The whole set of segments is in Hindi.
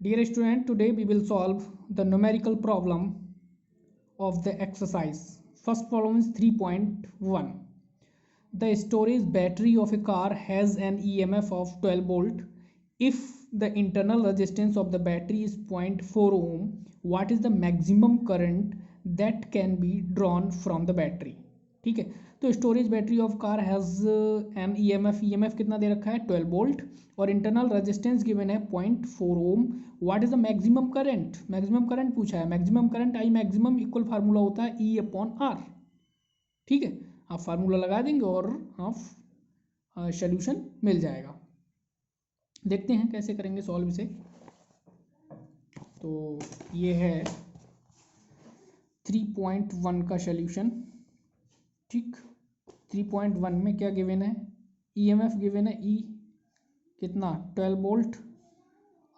Dear student, today we will solve the numerical problem of the exercise. First problem is 3.1. The storage battery of a car has an EMF of 12 volt. If the internal resistance of the battery is 0.4 ohm, what is the maximum current that can be drawn from the battery? ठीक है, तो storage battery of car has an E M F कितना दे रखा है 12 वोल्ट और इंटरनल रेजिस्टेंस गिवन है 0.4 ohm. What is the maximum current? Maximum current पूछा है. Maximum current I maximum equal formula होता है ई अपॉन आर. ठीक है, आप फार्मूला लगा देंगे और आप सोल्यूशन मिल जाएगा. देखते हैं कैसे करेंगे सॉल्व इसे. तो ये है 3.1 का सोल्यूशन. ठीक, 3.1 में क्या गिवन है? ईएमएफ गिवन है ई कितना 12 वोल्ट,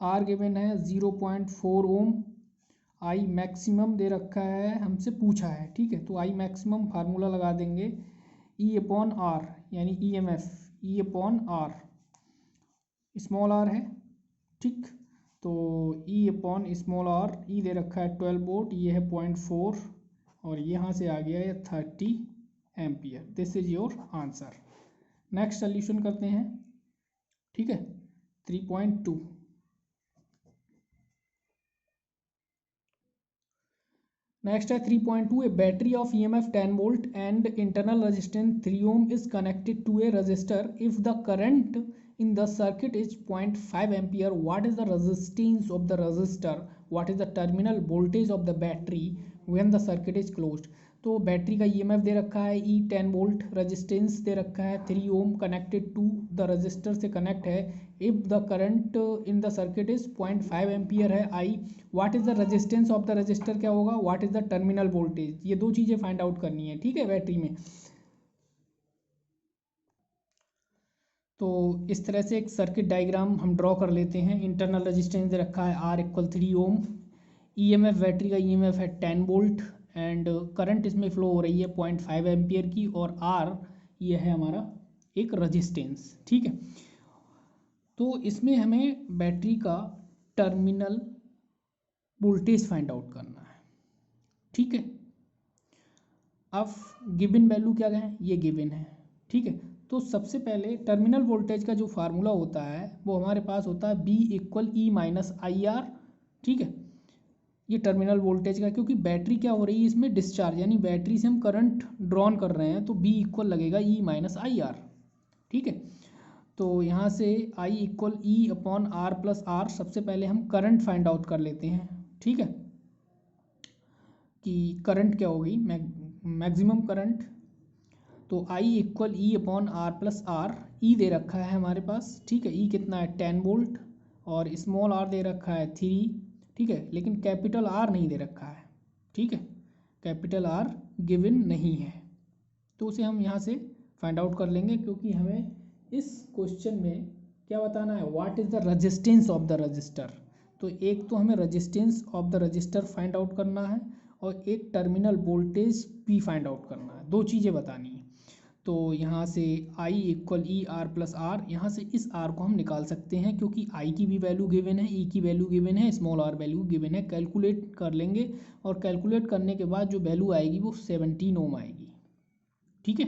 आर गिवन है 0.4 ओम, आई मैक्सिमम दे रखा है, हमसे पूछा है. ठीक है, तो आई मैक्सिमम फार्मूला लगा देंगे ई अपॉन आर, यानी EMF E upon R, small R है. ठीक, तो E upon small R, E दे रखा है 12 वोल्ट, ये है 0.4 और यहाँ से आ गया है 30 ampere. This is your answer. Next solution करते हैं. ठीक है, 3.2. नेक्स्ट है 3.2. A battery of EMF 10 volt and internal resistance 3 ohm is connected to a resistor. If the current in the circuit is 0.5 ampere, what is the resistance of the resistor, what is the terminal voltage of the battery when the circuit is closed. तो बैटरी का ईएमएफ दे रखा है ई 10 वोल्ट, रेजिस्टेंस दे रखा है 3 ohm, connected to the resistor से कनेक्ट है. If the current in the circuit is 0.5 ampere है I, what is the resistance of the resistor क्या होगा, what is the terminal voltage. ये दो चीज़ें फाइंड आउट करनी है. ठीक है, बैटरी में. तो इस तरह से एक सर्किट डायग्राम हम ड्रॉ कर लेते हैं. इंटरनल रेजिस्टेंस दे रखा है R equal 3 ohm, EMF battery का ईएमएफ है 10 वोल्ट एंड करंट इसमें फ्लो हो रही है 0.5 एम्पियर की, और आर ये है हमारा एक रेजिस्टेंस. ठीक है, तो इसमें हमें बैटरी का टर्मिनल वोल्टेज फाइंड आउट करना है. ठीक है, अब गिवन वैल्यू क्या है, ये गिवन है. ठीक है, तो सबसे पहले टर्मिनल वोल्टेज का जो फार्मूला होता है वो हमारे पास होता है V equal E minus I R. ठीक है, ये टर्मिनल वोल्टेज का, क्योंकि बैटरी क्या हो रही है इसमें डिस्चार्ज, यानी बैटरी से हम करंट ड्रॉन कर रहे हैं, तो बी इक्वल लगेगा ई माइनस आई आर. ठीक है, तो यहाँ से I equal E upon R plus R. सबसे पहले हम करंट फाइंड आउट कर लेते हैं. ठीक है, कि करंट क्या होगी, मैक्सिमम करंट. तो I equal E upon R plus R. E दे रखा है हमारे पास. ठीक है, ई कितना है 10 वोल्ट और स्मॉल आर दे रखा है 3. ठीक है, लेकिन कैपिटल आर नहीं दे रखा है. ठीक है, कैपिटल आर गिवन नहीं है, तो उसे हम यहाँ से फाइंड आउट कर लेंगे, क्योंकि हमें इस क्वेश्चन में क्या बताना है, what is the resistance of the resistor. तो एक तो हमें resistance of the resistor find out करना है और एक टर्मिनल वोल्टेज भी फाइंड आउट करना है. दो चीज़ें बतानी है. तो यहाँ से I equal E R plus R, यहाँ से इस आर को हम निकाल सकते हैं, क्योंकि आई की भी वैल्यू गिवन है, ई की वैल्यू गिवन है, स्मॉल आर वैल्यू गिवन है. कैलकुलेट कर लेंगे और कैलकुलेट करने के बाद जो वैल्यू आएगी वो 17 ओम आएगी. ठीक है,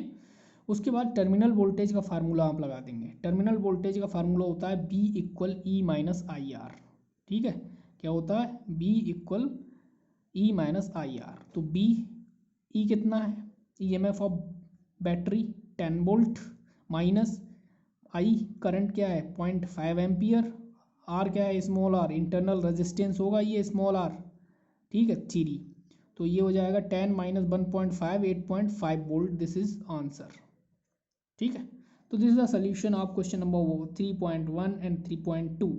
उसके बाद टर्मिनल वोल्टेज का फार्मूला आप लगा देंगे. टर्मिनल वोल्टेज का फार्मूला होता है V equal E minus I R. ठीक है, क्या होता है, V equal E minus I R. तो बी ई कितना है, E M F of battery 10 volt, minus I current क्या है 0.5 एम्पियर, आर क्या है स्मॉल आर, इंटरनल रेजिस्टेंस होगा ये स्मॉल आर. ठीक है, 3. तो ये हो जाएगा 10 minus 1.5 8.5 volt. This is answer. ठीक है, तो this is the solution of question number 3.1 and 3.2.